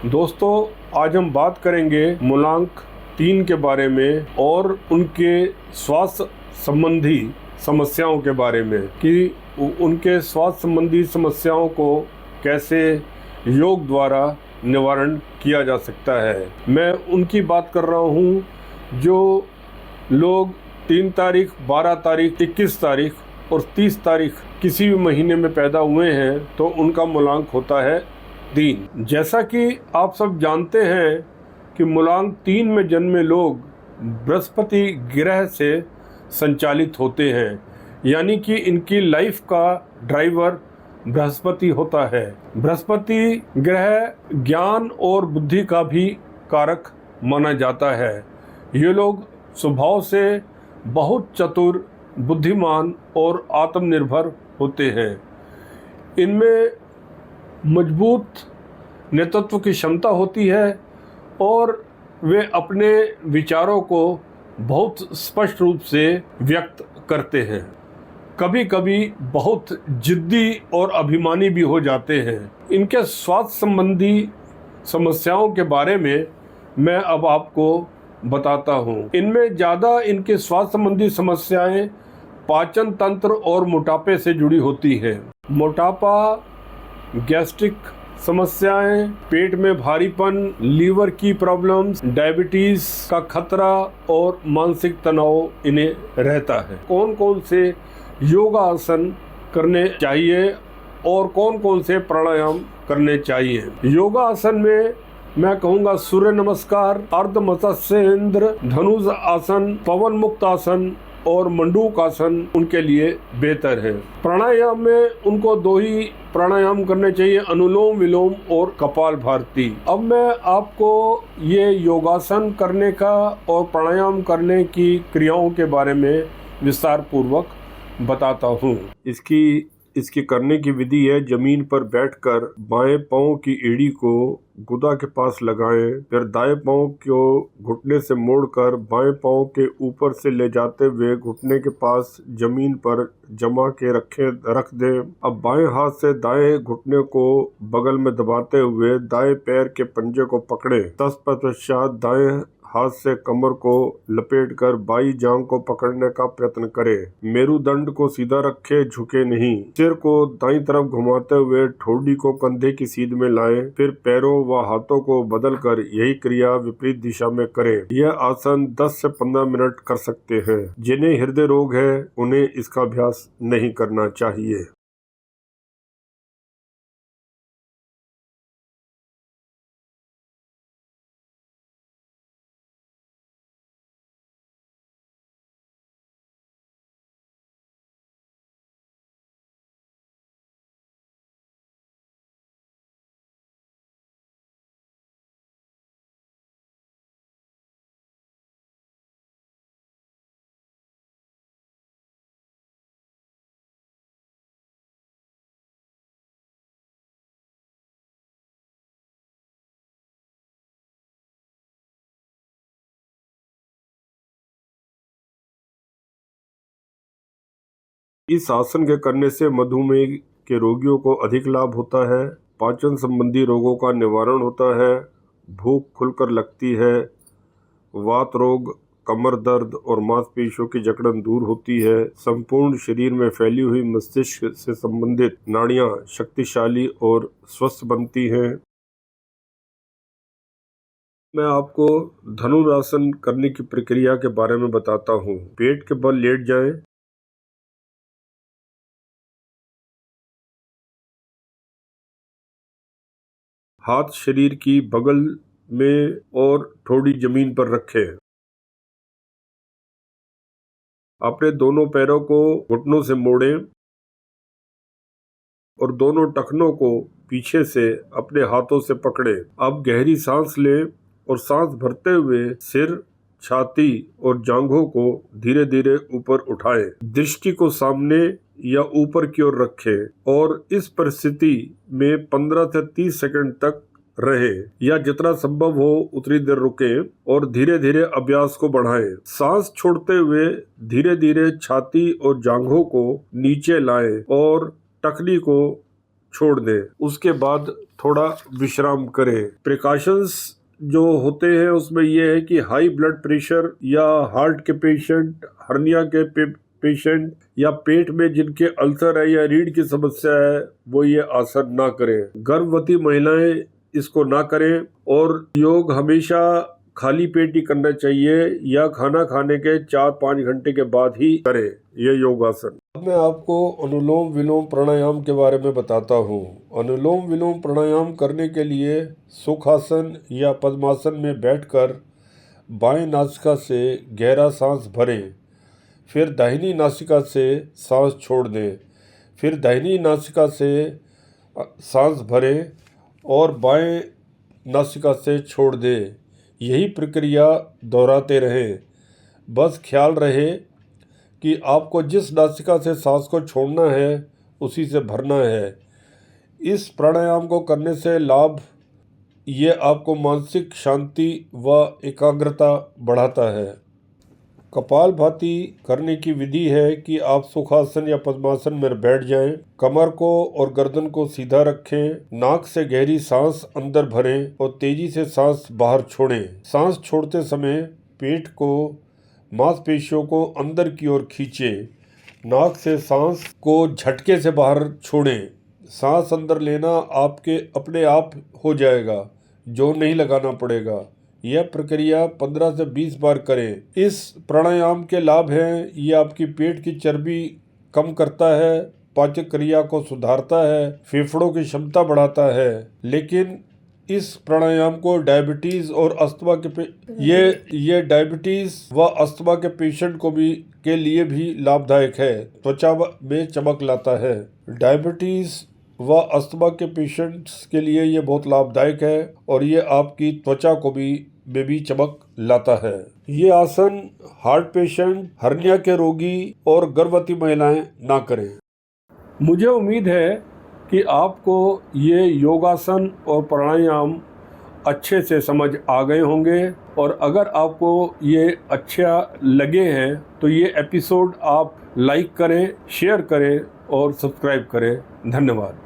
दोस्तों, आज हम बात करेंगे मूलांक 3 के बारे में और उनके स्वास्थ्य संबंधी समस्याओं के बारे में कि उनके स्वास्थ्य संबंधी समस्याओं को कैसे योग द्वारा निवारण किया जा सकता है। मैं उनकी बात कर रहा हूँ जो लोग 3 तारीख, 12 तारीख, 21 तारीख और 30 तारीख किसी भी महीने में पैदा हुए हैं तो उनका मूलांक होता है 3। जैसा कि आप सब जानते हैं कि मूलांक 3 में जन्मे लोग बृहस्पति ग्रह से संचालित होते हैं, यानी कि इनकी लाइफ का ड्राइवर बृहस्पति होता है। बृहस्पति ग्रह ज्ञान और बुद्धि का भी कारक माना जाता है। ये लोग स्वभाव से बहुत चतुर, बुद्धिमान और आत्मनिर्भर होते हैं। इनमें मजबूत नेतृत्व की क्षमता होती है और वे अपने विचारों को बहुत स्पष्ट रूप से व्यक्त करते हैं। कभी कभी बहुत जिद्दी और अभिमानी भी हो जाते हैं। इनके स्वास्थ्य संबंधी समस्याओं के बारे में मैं अब आपको बताता हूँ। इनमें ज़्यादा इनके स्वास्थ्य संबंधी समस्याएं पाचन तंत्र और मोटापे से जुड़ी होती हैं। मोटापा, गैस्ट्रिक समस्याएं, पेट में भारीपन, लीवर की प्रॉब्लम्स, डायबिटीज का खतरा और मानसिक तनाव इन्हें रहता है। कौन कौन से योगासन करने चाहिए और कौन कौन से प्राणायाम करने चाहिए। योगासन में मैं कहूँगा सूर्य नमस्कार, अर्ध मत्स्येंद्र, धनुष आसन, पवन मुक्त आसन और मंडूक आसन उनके लिए बेहतर है। प्राणायाम में उनको 2 ही प्राणायाम करने चाहिए, अनुलोम विलोम और कपालभाति। अब मैं आपको ये योगासन करने का और प्राणायाम करने की क्रियाओं के बारे में विस्तार पूर्वक बताता हूँ। इसकी करने की विधि है, जमीन पर बैठकर बाएं पांव की एड़ी को गुदा के पास लगाएं, फिर दाएं पांव को घुटने से मोड़कर बाएं पांव के ऊपर से ले जाते हुए घुटने के पास जमीन पर जमा के रख दें। अब बाएं हाथ से दाएं घुटने को बगल में दबाते हुए दाएं पैर के पंजे को पकड़ें। तत्पश्चात दाएं हाथ से कमर को लपेटकर बाई जांघ को पकड़ने का प्रयत्न करें। मेरुदंड को सीधा रखें, झुके नहीं। सिर को दाईं तरफ घुमाते हुए ठोड़ी को कंधे की सीध में लाएं, फिर पैरों व हाथों को बदलकर यही क्रिया विपरीत दिशा में करें। यह आसन 10 से 15 मिनट कर सकते हैं। जिन्हें हृदय रोग है उन्हें इसका अभ्यास नहीं करना चाहिए। इस आसन के करने से मधुमेह के रोगियों को अधिक लाभ होता है, पाचन संबंधी रोगों का निवारण होता है, भूख खुलकर लगती है, वात रोग, कमर दर्द और मांसपेशियों की जकड़न दूर होती है, संपूर्ण शरीर में फैली हुई मस्तिष्क से संबंधित नाड़ियां शक्तिशाली और स्वस्थ बनती हैं। मैं आपको धनुरासन करने की प्रक्रिया के बारे में बताता हूँ। पेट के बल लेट जाएं, हाथ शरीर की बगल में और ठोड़ी जमीन पर रखें। अपने दोनों पैरों को घुटनों से मोड़ें और दोनों टखनों को पीछे से अपने हाथों से पकड़ें। अब गहरी सांस लें और सांस भरते हुए सिर, छाती और जांघों को धीरे धीरे ऊपर उठाएं। दृष्टि को सामने या ऊपर की ओर रखें और इस परिस्थिति में 15 से 30 सेकंड तक रहे या जितना संभव हो उतनी देर रुकें और धीरे धीरे अभ्यास को बढ़ाएं। सांस छोड़ते हुए धीरे धीरे छाती और जांघों को नीचे लाएं और टखनी को छोड़ दें। उसके बाद थोड़ा विश्राम करें। प्रिकॉशंस जो होते हैं उसमें यह है कि हाई ब्लड प्रेशर या हार्ट के पेशेंट, हर्निया के पेशेंट या पेट में जिनके अल्सर है या रीढ़ की समस्या है वो ये आसन ना करें। गर्भवती महिलाएं इसको ना करें और योग हमेशा खाली पेट ही करना चाहिए या खाना खाने के 4-5 घंटे के बाद ही करें ये योगासन। अब मैं आपको अनुलोम विलोम प्राणायाम के बारे में बताता हूँ। अनुलोम विलोम प्राणायाम करने के लिए सुखासन या पद्मासन में बैठकर बाएं नासिका से गहरा सांस भरें, फिर दाहिनी नासिका से सांस छोड़ दें, फिर दाहिनी नासिका से सांस भरें और बाएं नासिका से छोड़ दें। यही प्रक्रिया दोहराते रहें। बस ख्याल रहे कि आपको जिस नासिका से सांस को छोड़ना है उसी से भरना है। इस प्राणायाम को करने से लाभ ये आपको मानसिक शांति व एकाग्रता बढ़ाता है। कपालभाति करने की विधि है कि आप सुखासन या पद्मासन में बैठ जाएं, कमर को और गर्दन को सीधा रखें, नाक से गहरी सांस अंदर भरें और तेजी से सांस बाहर छोड़ें। सांस छोड़ते समय पेट को, मांसपेशियों को अंदर की ओर खींचें। नाक से सांस को झटके से बाहर छोड़ें। सांस अंदर लेना आपके अपने आप हो जाएगा, जोर नहीं लगाना पड़ेगा। यह प्रक्रिया 15 से 20 बार करें। इस प्राणायाम के लाभ हैं, ये आपकी पेट की चर्बी कम करता है, पाचन क्रिया को सुधारता है, फेफड़ों की क्षमता बढ़ाता है। लेकिन इस प्राणायाम को डायबिटीज़ और अस्थमा के ये डायबिटीज़ व अस्थमा के पेशेंट को भी के लिए भी लाभदायक है, त्वचा में चमक लाता है। डायबिटीज़ व अस्थमा के पेशेंट्स के लिए ये बहुत लाभदायक है और ये आपकी त्वचा को भी में भी चमक लाता है। ये आसन हार्ट पेशेंट, हर्निया के रोगी और गर्भवती महिलाएं ना करें। मुझे उम्मीद है कि आपको ये योगासन और प्राणायाम अच्छे से समझ आ गए होंगे और अगर आपको ये अच्छा लगे हैं तो ये एपिसोड आप लाइक करें, शेयर करें और सब्सक्राइब करें। धन्यवाद।